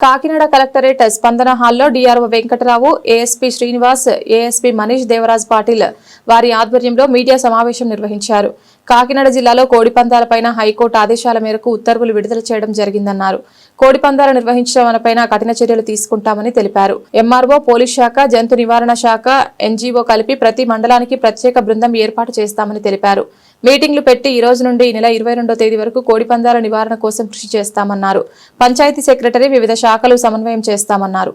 Kakinada collectorate Spandana హాల్లో DRO Venkatarao, ASP Srinivas, ASP Manish Devaraj Patil వారి ఆధ్వర్యంలో మీడియా సమావేశం నిర్వహించారు. కాకినాడ జిల్లాలో కోడిపందాలపైన హైకోర్టు ఆదేశాల మేరకు ఉత్తర్వులు విడుదల చేయడం జరిగిందన్నారు. కోడిపందాలు నిర్వహించడంపైన కఠిన చర్యలు తీసుకుంటామని తెలిపారు. ఎంఆర్ఓ, పోలీస్ శాఖ, జంతు నివారణ శాఖ, ఎన్జీఓ కలిపి ప్రతి మండలానికి ప్రత్యేక బృందం ఏర్పాటు చేస్తామని తెలిపారు. మీటింగ్లు పెట్టి ఈ రోజు నుండి ఈ నెల 22వ తేదీ వరకు కోడిపందాల నివారణ కోసం కృషి చేస్తామన్నారు. పంచాయతీ సెక్రటరీ వివిధ శాఖలు సమన్వయం చేస్తామన్నారు.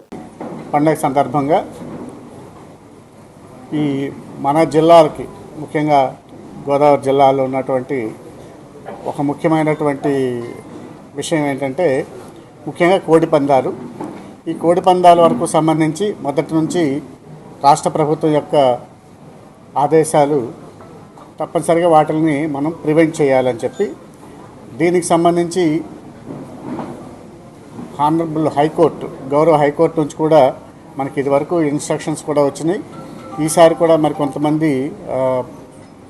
పండగ సందర్భంగా ఈ మన జిల్లాలకి ముఖ్యంగా గోదావరి జిల్లాలో ఉన్నటువంటి ఒక ముఖ్యమైనటువంటి విషయం ఏంటంటే ముఖ్యంగా కోడిపందాలు. ఈ కోడిపందాల వరకు సంబంధించి మొదటి నుంచి రాష్ట్ర ప్రభుత్వం యొక్క ఆదేశాలు తప్పనిసరిగా వాటిని మనం ప్రివెంట్ చేయాలని చెప్పి దీనికి సంబంధించి హానరబుల్ హైకోర్టు, గౌరవ హైకోర్టు నుంచి కూడా మనకి ఇదివరకు ఇన్స్ట్రక్షన్స్ కూడా వచ్చినాయి. ఈసారి కూడా మరి కొంతమంది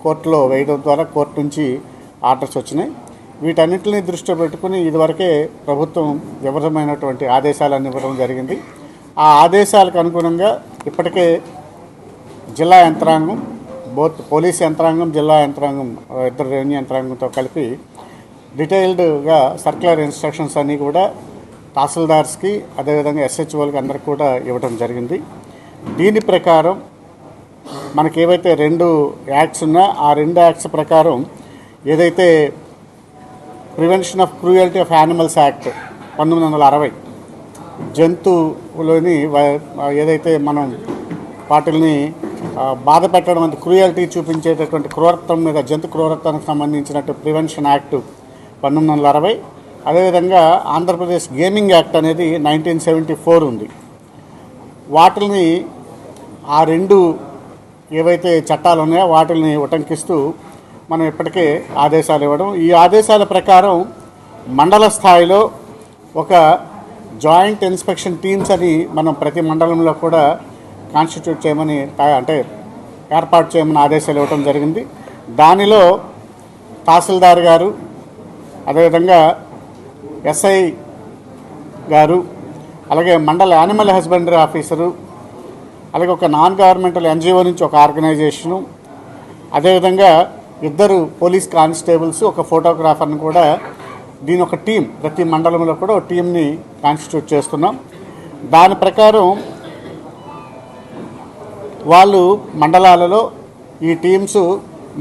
కోర్టులో వేయడం ద్వారా కోర్టు నుంచి ఆర్డర్స్ వచ్చినాయి. వీటన్నిటిని దృష్టిలో పెట్టుకుని ఇదివరకే ప్రభుత్వం వివరమైనటువంటి ఆదేశాలను ఇవ్వడం జరిగింది. ఆ ఆదేశాలకు అనుగుణంగా ఇప్పటికే జిల్లా యంత్రాంగం, బోత్ పోలీస్ యంత్రాంగం, జిల్లా యంత్రాంగం, ఇద్దరు రెవెన్యూ యంత్రాంగంతో కలిపి డీటెయిల్డ్గా సర్క్యులర్ ఇన్స్ట్రక్షన్స్ అన్నీ కూడా తహసీల్దార్స్కి, అదేవిధంగా ఎస్హెచ్ఓలకి అందరికి కూడా ఇవ్వడం జరిగింది. దీని ప్రకారం మనకి ఏవైతే 2 యాక్ట్స్ ఉన్నా ఆ 2 యాక్ట్స్ ప్రకారం ఏదైతే prevention of cruelty of animals act 1960, జంతువులని ఏదైతే మనం వాటిని బాధ పెట్టడం అంటే క్రూయల్టీ చూపించేటటువంటి క్రూరత్వం మీద, జంతు క్రూరత్వానికి సంబంధించినట్టు ప్రివెన్షన్ యాక్ట్ 1960, అదేవిధంగా ఆంధ్రప్రదేశ్ గేమింగ్ యాక్ట్ అనేది 1974 ఉంది. వాటిని ఆ 2 ఏవైతే చట్టాలు ఉన్నాయో వాటిని ఉటంకిస్తూ మనం ఇప్పటికే ఆదేశాలు ఇవ్వడం. ఈ ఆదేశాల ప్రకారం మండల స్థాయిలో ఒక జాయింట్ ఇన్స్పెక్షన్ టీమ్స్ అని మనం ప్రతి మండలంలో కూడా కాన్స్టిట్యూట్ చేయమని అంటే ఏర్పాటు చేయమని ఆదేశాలు ఇవ్వడం జరిగింది. దానిలో తహసీల్దార్ గారు, అదేవిధంగా ఎస్ఐ గారు, అలాగే మండల యానిమల్ హస్బెండరీ ఆఫీసరు, అలాగే ఒక నాన్ గవర్నమెంటల్ ఎన్జిఓ నుంచి ఒక ఆర్గనైజేషను, అదేవిధంగా 2 పోలీస్ కానిస్టేబుల్స్, ఒక ఫోటోగ్రాఫర్ని కూడా దీని ఒక టీం ప్రతి మండలంలో కూడా ఒక టీంని కాన్స్టిట్యూట్ చేస్తున్నాం. దాని ప్రకారం వాళ్ళు మండలాలలో ఈ టీమ్స్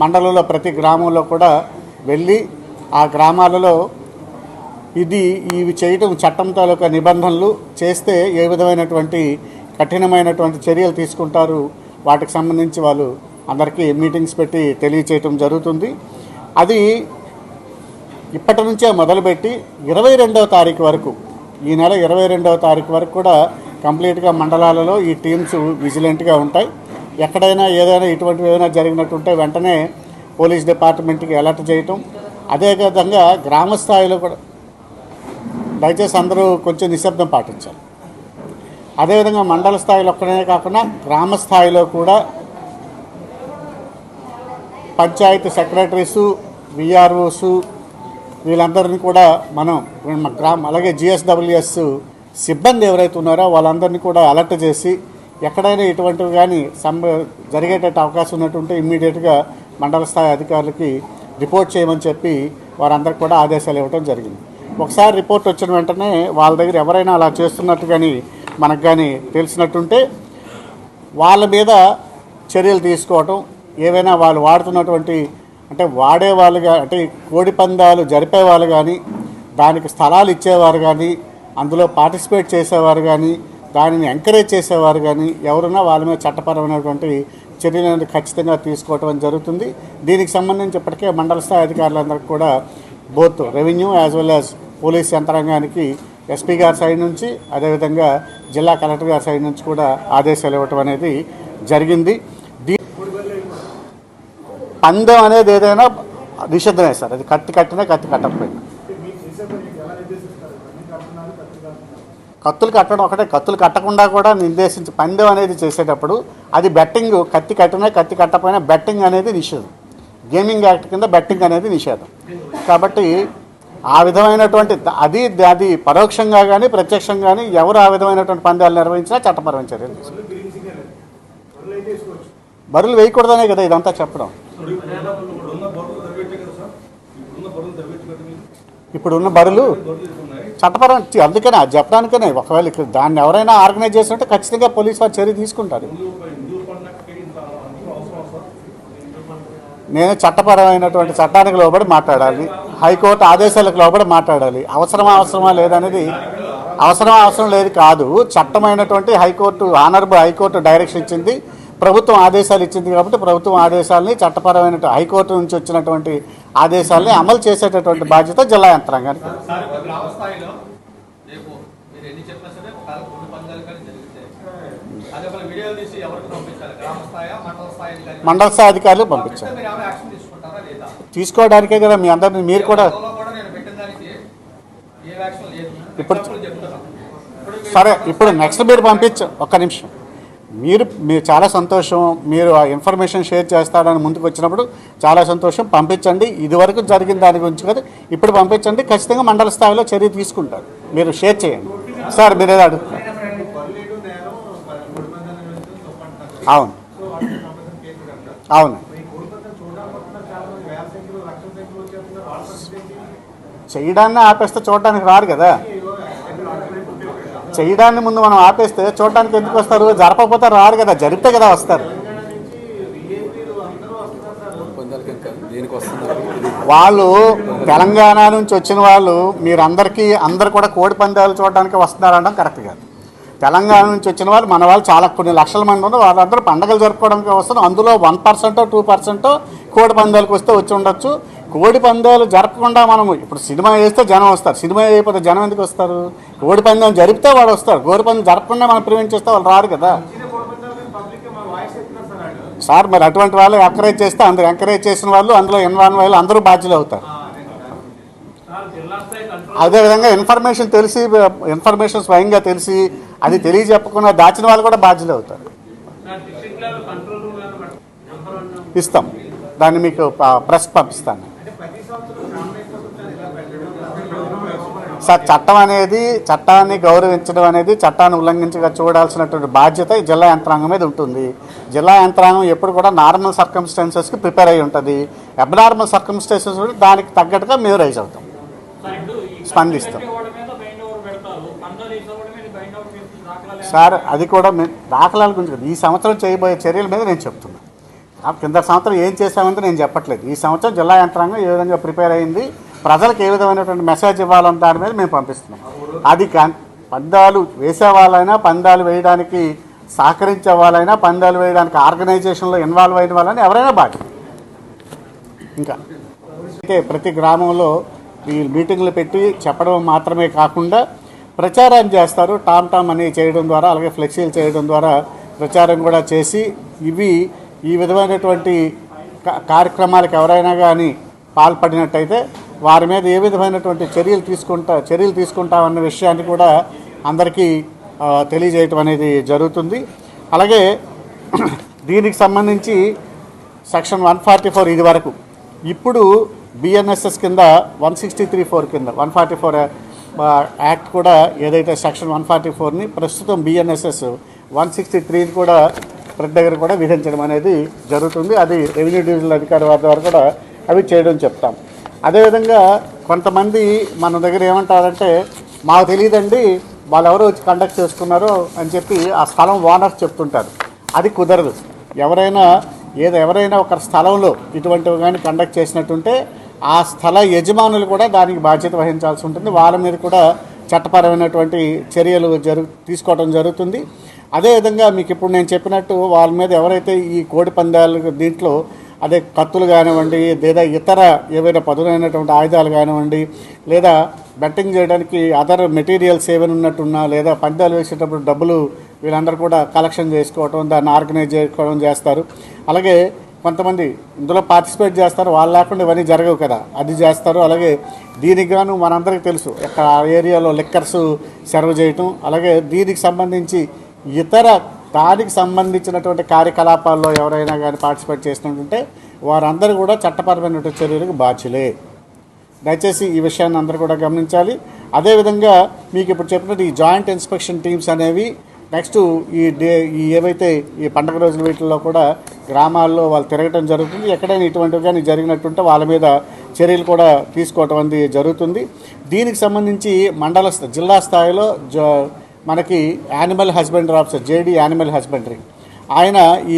మండలంలో ప్రతి గ్రామంలో కూడా వెళ్ళి ఆ గ్రామాలలో ఇవి చేయటం చట్టం తాలూకా నిబంధనలు చేస్తే ఏ విధమైనటువంటి కఠినమైనటువంటి చర్యలు తీసుకుంటారు వాటికి సంబంధించి వాళ్ళు అందరికీ మీటింగ్స్ పెట్టి తెలియచేయటం జరుగుతుంది. అది ఇప్పటి నుంచే మొదలుపెట్టి 22వ తారీఖు వరకు, ఈ నెల 22వ తారీఖు వరకు కూడా కంప్లీట్గా మండలాలలో ఈ టీమ్స్ విజిలెంట్గా ఉంటాయి. ఎక్కడైనా ఏదైనా ఇటువంటివి ఏదైనా జరిగినట్టుంటే వెంటనే పోలీస్ డిపార్ట్మెంట్కి అలర్ట్ చేయటం. అదేవిధంగా గ్రామ స్థాయిలో కూడా దయచేసి అందరూ కొంచెం నిశ్శబ్దం పాటించాలి. అదేవిధంగా మండల స్థాయిలో ఒక్కడే కాకుండా గ్రామ స్థాయిలో కూడా పంచాయతీ సెక్రటరీసు, విఆర్ఓసు వీళ్ళందరినీ కూడా మనం అలాగే జిఎస్డబ్ల్యూఎస్ సిబ్బంది ఎవరైతే ఉన్నారో వాళ్ళందరినీ కూడా అలర్ట్ చేసి ఎక్కడైనా ఇటువంటివి కానీ జరిగేటట్టు అవకాశం ఉన్నట్టుంటే ఇమ్మీడియట్గా మండల స్థాయి అధికారులకి రిపోర్ట్ చేయమని చెప్పి వారందరికీ కూడా ఆదేశాలు ఇవ్వడం జరిగింది. ఒకసారి రిపోర్ట్ వచ్చిన వెంటనే వాళ్ళ దగ్గర ఎవరైనా అలా చేస్తున్నట్టు కానీ మనకు కానీ తెలిసినట్టుంటే వాళ్ళ మీద చర్యలు తీసుకోవటం, ఏవైనా వాళ్ళు వాడుతున్నటువంటి అంటే వాడేవాళ్ళుగా అంటే కోడిపందాలు జరిపేవాళ్ళు కానీ, దానికి స్థలాలు ఇచ్చేవారు కానీ, అందులో పార్టిసిపేట్ చేసేవారు కానీ, దానిని ఎంకరేజ్ చేసేవారు కానీ ఎవరున్నా వాళ్ళ మీద చట్టపరమైనటువంటి చర్యలను ఖచ్చితంగా తీసుకోవటం జరుగుతుంది. దీనికి సంబంధించి ఇప్పటికే మండల స్థాయి అధికారులందరికీ కూడా both revenue as well as police యంత్రాంగానికి ఎస్పీ గారి సైడ్ నుంచి, అదేవిధంగా జిల్లా కలెక్టర్ గారి సైడ్ నుంచి కూడా ఆదేశాలు ఇవ్వటం అనేది జరిగింది. పందెం అనేది ఏదైనా నిషిద్ధమే సార్, అది కట్టినా కత్తి కట్టకపోయినా. కత్తులు కట్టడం ఒకటే, కత్తులు కట్టకుండా కూడా నిర్దేశించి పందెం అనేది చేసేటప్పుడు అది బెట్టింగ్, కత్తి కట్టినా కత్తి కట్టకపోయినా బెట్టింగ్ అనేది నిషేధం. గేమింగ్ యాక్ట్ కింద బెట్టింగ్ అనేది నిషేధం. కాబట్టి ఆ విధమైనటువంటి అది పరోక్షంగా కానీ ప్రత్యక్షంగా కానీ ఎవరు ఆ విధమైనటువంటి పందాలు నిర్వహించినా చట్టపరమైన చర్యలు బరులు వేయకూడదనే కదా ఇదంతా చెప్పడం. ఇప్పుడున్న బరులు చట్టపరం అందుకనే అది చెప్పడానికనే. ఒకవేళ ఇక్కడ దాన్ని ఎవరైనా ఆర్గనైజ్ చేస్తుంటే ఖచ్చితంగా పోలీసు వారు చర్య తీసుకుంటారు. నేను చట్టపరమైనటువంటి చట్టానికి లోబడి మాట్లాడాలి, హైకోర్టు ఆదేశాలకు లోబడి మాట్లాడాలి. అవసరమా లేదనేది అవసరం లేదు కాదు. చట్టమైనటువంటి హైకోర్టు ఆనరబుల్ హైకోర్టు డైరెక్షన్ ఇచ్చింది, ప్రభుత్వం ఆదేశాలు ఇచ్చింది కాబట్టి ప్రభుత్వం ఆదేశాలని చట్టపరమైన హైకోర్టు నుంచి వచ్చినటువంటి ఆదేశాలని అమలు చేసేటటువంటి బాధ్యత జిల్లా యంత్రాంగానికి. మండల స్థాయి అధికారులు పంపించారు. తీసుకోవడానికే కదా మీ అందరినీ మీరు కూడా ఇప్పుడు సరే. ఇప్పుడు నెక్స్ట్ మీరు ఒక్క నిమిషం. మీరు చాలా సంతోషం, మీరు ఆ ఇన్ఫర్మేషన్ షేర్ చేస్తారని ముందుకు వచ్చినప్పుడు చాలా సంతోషం. పంపించండి. ఇదివరకు జరిగిన దాని గురించి కదా ఇప్పుడు పంపించండి. ఖచ్చితంగా మండల స్థాయిలో చర్య తీసుకుంటారు. మీరు షేర్ చేయండి. సార్ మీరు ఏదో అడుగుతున్నారు. అవును అవును చేయడాన్ని ఆపేస్తే చూడటానికి రారు కదా. చేయడాన్ని ముందు మనం ఆపేస్తే చూడటానికి ఎందుకు వస్తారు? జరపకపోతే రారు కదా, జరిపితే కదా వస్తారు. వాళ్ళు తెలంగాణ నుంచి వచ్చిన వాళ్ళు అందరు కూడా కోడి పందాలు చూడడానికి వస్తున్నారనడం కరెక్ట్ కాదు. తెలంగాణ నుంచి వచ్చిన వాళ్ళు మన వాళ్ళు చాలా కొన్ని లక్షల మంది ఉన్నారు. వాళ్ళందరూ పండుగలు జరుపుకోవడానికి వస్తారు. అందులో 1% 2% కోడి పందాలకు వచ్చి ఉండొచ్చు. కోడి పందాలు జరపకుండా మనం ఇప్పుడు సినిమా వేస్తే జనం వస్తారు. సినిమా అయిపోతే జనం ఎందుకు వస్తారు? కోడి పందెం జరిపితే వాడు వస్తారు. కోడి పందెం జరపకుండా మనం ప్రివెంట్ చేస్తే వాళ్ళు రారు కదా సార్. మరి అటువంటి వాళ్ళు ఎంకరేజ్ చేస్తే అందరూ ఎంకరేజ్ చేసిన వాళ్ళు అందులో ఇన్వాల్వ్ అయ్యి అందరూ బాధ్యులు అవుతారు. అదేవిధంగా ఇన్ఫర్మేషన్ స్వయంగా తెలిసి అది తెలియజెప్పకుండా దాచిన వాళ్ళు కూడా బాధ్యులు అవుతారు. ఇస్తాం, దాన్ని మీకు ప్రెస్ పంపిస్తాను సార్. చట్టాన్ని గౌరవించడం అనేది చట్టాన్ని ఉల్లంఘించగా చూడాల్సినటువంటి బాధ్యత ఈ జిల్లా యంత్రాంగం మీద ఉంటుంది. జిల్లా యంత్రాంగం ఎప్పుడు కూడా నార్మల్ సర్కమ్స్టాన్సెస్కి ప్రిపేర్ అయ్యి ఉంటుంది. అబ్నార్మల్ సర్కమ్స్టాన్సెస్ కూడా దానికి తగ్గట్టుగా మేము రైజ్ అవుతాం, స్పందిస్తాం. సార్ అది కూడా దాఖలాల గురించి ఈ సంవత్సరం చేయబోయే చర్యల మీద నేను చెప్తున్నాను. కింద సంవత్సరం ఏం చేశామంటే నేను చెప్పట్లేదు. ఈ సంవత్సరం జిల్లా యంత్రాంగం ఏ విధంగా ప్రిపేర్ అయింది, ప్రజలకు ఏ విధమైనటువంటి మెసేజ్ ఇవ్వాలన్న దాని మీద మేము పంపిస్తున్నాం. అది పందాలు వేసే వాళ్ళైనా, పందాలు వేయడానికి సహకరించే వాళ్ళైనా, పందాలు వేయడానికి ఆర్గనైజేషన్లో ఇన్వాల్వ్ అయిన వాళ్ళని ఎవరైనా బాధ్యత. ఇంకా అయితే ప్రతి గ్రామంలో ఈ మీటింగ్లు పెట్టి చెప్పడం మాత్రమే కాకుండా ప్రచారం చేస్తారు. టామ్ అని చేయడం ద్వారా, అలాగే ఫ్లెక్సీలు చేయడం ద్వారా ప్రచారం కూడా చేసి ఈ విధమైనటువంటి కార్యక్రమాలకు ఎవరైనా కానీ పాల్పడినట్టయితే వారి మీద ఏ విధమైనటువంటి చర్యలు తీసుకుంటామన్న విషయాన్ని కూడా అందరికీ తెలియజేయటం అనేది జరుగుతుంది. అలాగే దీనికి సంబంధించి సెక్షన్ 144 ఇది వరకు, ఇప్పుడు బిఎన్ఎస్ఎస్ కింద 163(4) కింద 144 యాక్ట్ కూడా ఏదైతే సెక్షన్ 144ని ప్రస్తుతం బిఎన్ఎస్ఎస్ 163 కూడా ప్రతి దగ్గర కూడా విధించడం అనేది జరుగుతుంది. అది రెవెన్యూ డివిజనల్ అధికారి వారి ద్వారా కూడా అవి చేయడం చెప్తాం. అదేవిధంగా కొంతమంది మన దగ్గర ఏమంటారంటే, మాకు తెలియదండి వాళ్ళు ఎవరో వచ్చి కండక్ట్ చేసుకున్నారో అని చెప్పి ఆ స్థలం ఓనర్స్ చెప్తుంటారు. అది కుదరదు. ఎవరైనా ఒక స్థలంలో ఇటువంటివి కానీ కండక్ట్ చేసినట్టుంటే ఆ స్థల యజమానులు కూడా దానికి బాధ్యత వహించాల్సి ఉంటుంది. వాళ్ళ మీద కూడా చట్టపరమైనటువంటి చర్యలు తీసుకోవడం జరుగుతుంది. అదేవిధంగా మీకు ఇప్పుడు నేను చెప్పినట్టు వాళ్ళ మీద ఎవరైతే ఈ కోడి పందాలు దీంట్లో అదే కత్తులు కానివ్వండి, లేదా ఇతర ఏవైనా పదునైనటువంటి ఆయుధాలు కానివ్వండి, లేదా బెట్టింగ్ చేయడానికి అదర్ మెటీరియల్స్ ఏమైనా ఉన్నట్టున్నా, లేదా పందాలు వేసేటప్పుడు డబ్బులు వీళ్ళందరూ కూడా కలెక్షన్ చేసుకోవటం, దాన్ని ఆర్గనైజ్ చేసుకోవడం చేస్తారు. అలాగే కొంతమంది ఇందులో పార్టిసిపేట్ చేస్తారు, వాళ్ళు లేకుండా ఇవన్నీ జరగవు కదా, అది చేస్తారు. అలాగే దీనికి గాను మనందరికీ తెలుసు ఇక్కడ ఏరియాలో లిక్కర్స్ సర్వ్ చేయటం, అలాగే దీనికి సంబంధించి ఇతర దానికి సంబంధించినటువంటి కార్యకలాపాల్లో ఎవరైనా కానీ పార్టిసిపేట్ చేసినట్టుంటే వారందరూ కూడా చట్టపరమైనటువంటి చర్యలకు బాధ్యులే. దయచేసి ఈ విషయాన్ని అందరూ కూడా గమనించాలి. అదేవిధంగా మీకు ఇప్పుడు చెప్పినట్టు ఈ జాయింట్ ఇన్స్పెక్షన్ టీమ్స్ అనేవి నెక్స్ట్ ఈ ఏవైతే ఈ పండుగ రోజుల వీటిల్లో కూడా గ్రామాల్లో వాళ్ళు తిరగటం జరుగుతుంది. ఎక్కడైనా ఇటువంటివి కానీ జరిగినట్టుంటే వాళ్ళ మీద చర్యలు కూడా తీసుకోవటం అనేది జరుగుతుంది. దీనికి సంబంధించి జిల్లా స్థాయిలో మనకి animal husbandry officer JD animal husbandry ఆయన ఈ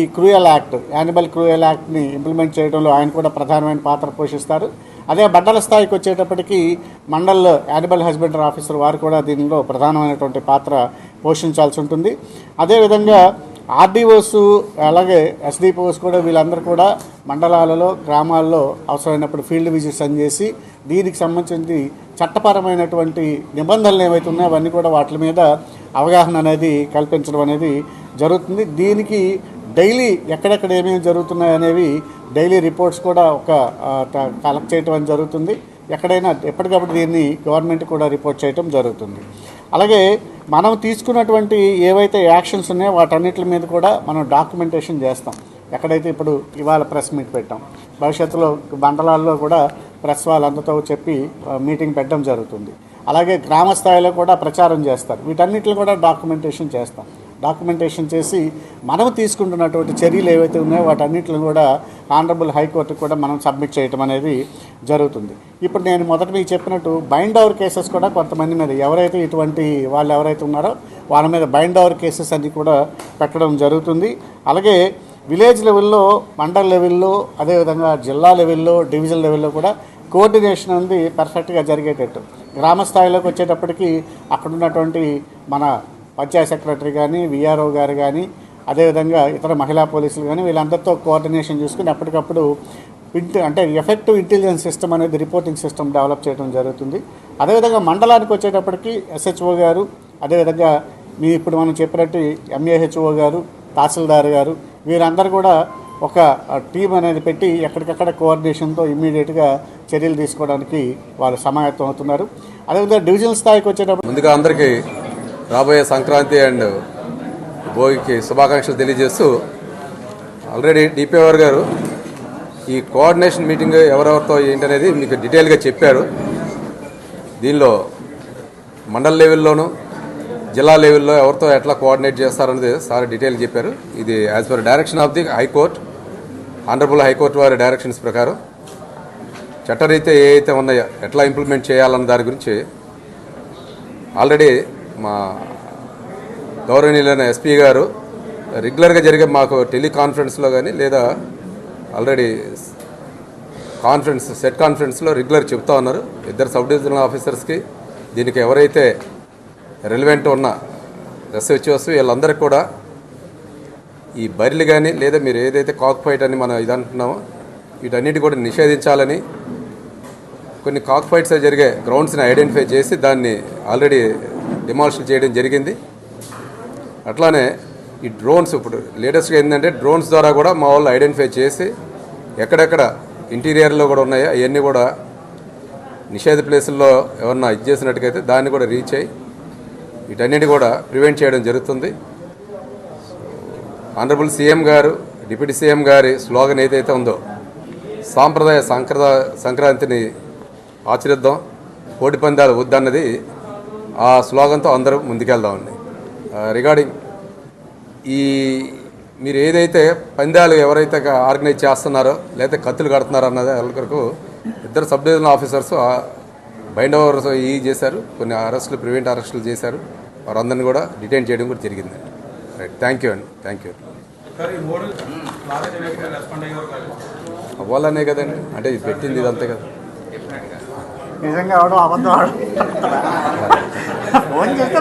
యానిమల్ క్రూయల్ యాక్ట్ని ఇంప్లిమెంట్ చేయడంలో ఆయన కూడా ప్రధానమైన పాత్ర పోషిస్తారు. అదే మండల స్థాయికి వచ్చేటప్పటికి మండల్ యానిమల్ హస్బెండరీ ఆఫీసర్ వారు కూడా దీనిలో ప్రధానమైనటువంటి పాత్ర పోషించాల్సి ఉంటుంది. అదేవిధంగా ఆర్డీఓస్ అలాగే ఎస్డిపిఓస్ కూడా వీళ్ళందరూ కూడా మండలాలలో గ్రామాల్లో అవసరమైనప్పుడు ఫీల్డ్ విజిట్స్ అని చేసి దీనికి సంబంధించి చట్టపరమైనటువంటి నిబంధనలు ఏవైతే ఉన్నాయో అవన్నీ కూడా వాటి మీద అవగాహన అనేది కల్పించడం అనేది జరుగుతుంది. దీనికి డైలీ ఎక్కడెక్కడ ఏమేమి జరుగుతున్నాయి అనేవి డైలీ రిపోర్ట్స్ కూడా కలెక్ట్ చేయడం జరుగుతుంది. ఎక్కడైనా ఎప్పటికప్పుడు దీన్ని గవర్నమెంట్ కూడా రిపోర్ట్ చేయడం జరుగుతుంది. అలాగే మనం తీసుకున్నటువంటి ఏవైతే యాక్షన్స్ ఉన్నాయో వాటన్నిటి మీద కూడా మనం డాక్యుమెంటేషన్ చేస్తాం. ఎక్కడైతే ఇప్పుడు ఇవాళ ప్రెస్ మీట్ పెట్టాం, భవిష్యత్తులో మండలాల్లో కూడా ప్రెస్ వాళ్ళందరితో చెప్పి మీటింగ్ పెట్టడం జరుగుతుంది. అలాగే గ్రామ స్థాయిలో కూడా ప్రచారం చేస్తారు. వీటన్నిటిని కూడా డాక్యుమెంటేషన్ చేస్తాం. డాక్యుమెంటేషన్ చేసి మనం తీసుకుంటున్నటువంటి చర్యలు ఏవైతే ఉన్నాయో వాటన్నిటిని కూడా ఆనరబుల్ హైకోర్టుకు కూడా మనం సబ్మిట్ చేయడం అనేది జరుగుతుంది. ఇప్పుడు నేను మొదట మీకు చెప్పినట్టు బైండ్ ఓవర్ కేసెస్ కూడా కొంతమంది మీద ఎవరైతే ఇటువంటి వాళ్ళు ఎవరైతే ఉన్నారో వాళ్ళ మీద బైండ్ ఓవర్ కేసెస్ అన్నీ కూడా పెట్టడం జరుగుతుంది. అలాగే విలేజ్ లెవెల్లో, మండల్ లెవెల్లో, అదేవిధంగా జిల్లా లెవెల్లో, డివిజన్ లెవెల్లో కూడా కోఆర్డినేషన్ అనేది పర్ఫెక్ట్గా జరిగేటట్టు గ్రామ స్థాయిలోకి వచ్చేటప్పటికి అక్కడ ఉన్నటువంటి మన పంచాయత్ సెక్రటరీ కానీ, విఆర్ఓ గారు కానీ, అదేవిధంగా ఇతర మహిళా పోలీసులు కానీ వీళ్ళందరితో కోఆర్డినేషన్ చూసుకుని ఎప్పటికప్పుడు అంటే ఎఫెక్టివ్ ఇంటెలిజెన్స్ సిస్టమ్ అనేది రిపోర్టింగ్ సిస్టమ్ డెవలప్ చేయడం జరుగుతుంది. అదేవిధంగా మండలానికి వచ్చేటప్పటికి ఎస్హెచ్ఓ గారు, అదేవిధంగా ఇప్పుడు మనం చెప్పినట్టు ఎంఏహెచ్ఓ గారు, తహసీల్దార్ గారు వీరందరూ కూడా ఒక టీం అనేది పెట్టి ఎక్కడికక్కడ కోఆర్డినేషన్తో ఇమ్మీడియట్గా చర్యలు తీసుకోవడానికి వాళ్ళు సమాయత్తం అవుతున్నారు. అదేవిధంగా డివిజనల్ స్థాయికి వచ్చేటప్పుడు ముందుగా అందరికీ రాబోయే సంక్రాంతి అండ్ భోగికి శుభాకాంక్షలు తెలియజేస్తూ ఆల్రెడీ డిపిఓఆర్ గారు ఈ కోఆర్డినేషన్ మీటింగ్ ఎవరెవరితో ఏంటనేది మీకు డీటెయిల్గా చెప్పారు. దీనిలో మండల్ లెవెల్లోనూ జిల్లా లెవెల్లో ఎవరితో ఎట్లా కోఆర్డినేట్ చేస్తారనేది సార్ డీటెయిల్ చెప్పారు. ఇది as per direction of the high court, honourable high court వారి డైరెక్షన్స్ ప్రకారం చట్టరీత్యా ఏ అయితే ఉన్నాయో ఎట్లా ఇంప్లిమెంట్ చేయాలన్న దాని గురించి ఆల్రెడీ మా గౌరవనీయులైన ఎస్పీ గారు రెగ్యులర్గా జరిగే మాకు టెలికాన్ఫరెన్స్లో కానీ లేదా ఆల్రెడీ సెట్ కాన్ఫరెన్స్లో రెగ్యులర్ చెప్తా ఉన్నారు. ఇద్దరు సబ్ డివిజనల్ ఆఫీసర్స్కి దీనికి ఎవరైతే రెలివెంట్ ఉన్న ఎస్హెచ్ఓస్ వీళ్ళందరికీ కూడా ఈ బరిలు కానీ లేదా మీరు ఏదైతే కాక్ ఫైట్ అని మనం ఇదంటున్నామో వీటన్నిటి కూడా నిషేధించాలని కొన్ని కాక్ ఫైట్స్ జరిగే గ్రౌండ్స్ని ఐడెంటిఫై చేసి దాన్ని ఆల్రెడీ డిమాలిషన్ చేయడం జరిగింది. అట్లానే ఈ డ్రోన్స్ ఇప్పుడు లేటెస్ట్గా ఏంటంటే డ్రోన్స్ ద్వారా కూడా మా వాళ్ళు ఐడెంటిఫై చేసి ఎక్కడెక్కడ ఇంటీరియర్లో కూడా ఉన్నాయో అవన్నీ కూడా నిషేధ ప్లేసుల్లో ఎవరన్నా ఇది చేసినట్టుకైతే దాన్ని కూడా రీచ్ అయ్యి వీటన్నిటి కూడా ప్రివెంట్ చేయడం జరుగుతుంది. ఆనరబుల్ సీఎం గారు, డిప్యూటీ సీఎం గారి స్లోగన్ ఏదైతే ఉందో సాంప్రదాయ సంక్రాంతిని ఆచరిద్దాం, కోడి పందాలు వద్దన్నది ఆ స్లోగన్తో అందరూ ముందుకెళ్దామండి. రిగార్డింగ్ ఈ మీరు ఏదైతే పందాలు ఎవరైతే ఆర్గనైజ్ చేస్తున్నారో లేదా కత్తులు కడుతున్నారో అన్నది వాళ్ళకు ఇద్దరు sub divisional officers bind overs చేశారు, కొన్ని అరెస్టులు ప్రివెంట్ అరెస్టులు చేశారు. వారందరినీ కూడా డిటైన్ చేయడం కూడా జరిగింది. రైట్, థ్యాంక్ యూ అండి, థ్యాంక్ యూ. అవ్వాలనే కదండి, అంటే ఇది పెట్టింది ఇదంతే కదా. నిజంగా అవడం అబద్ధం ఫోన్ చేస్తే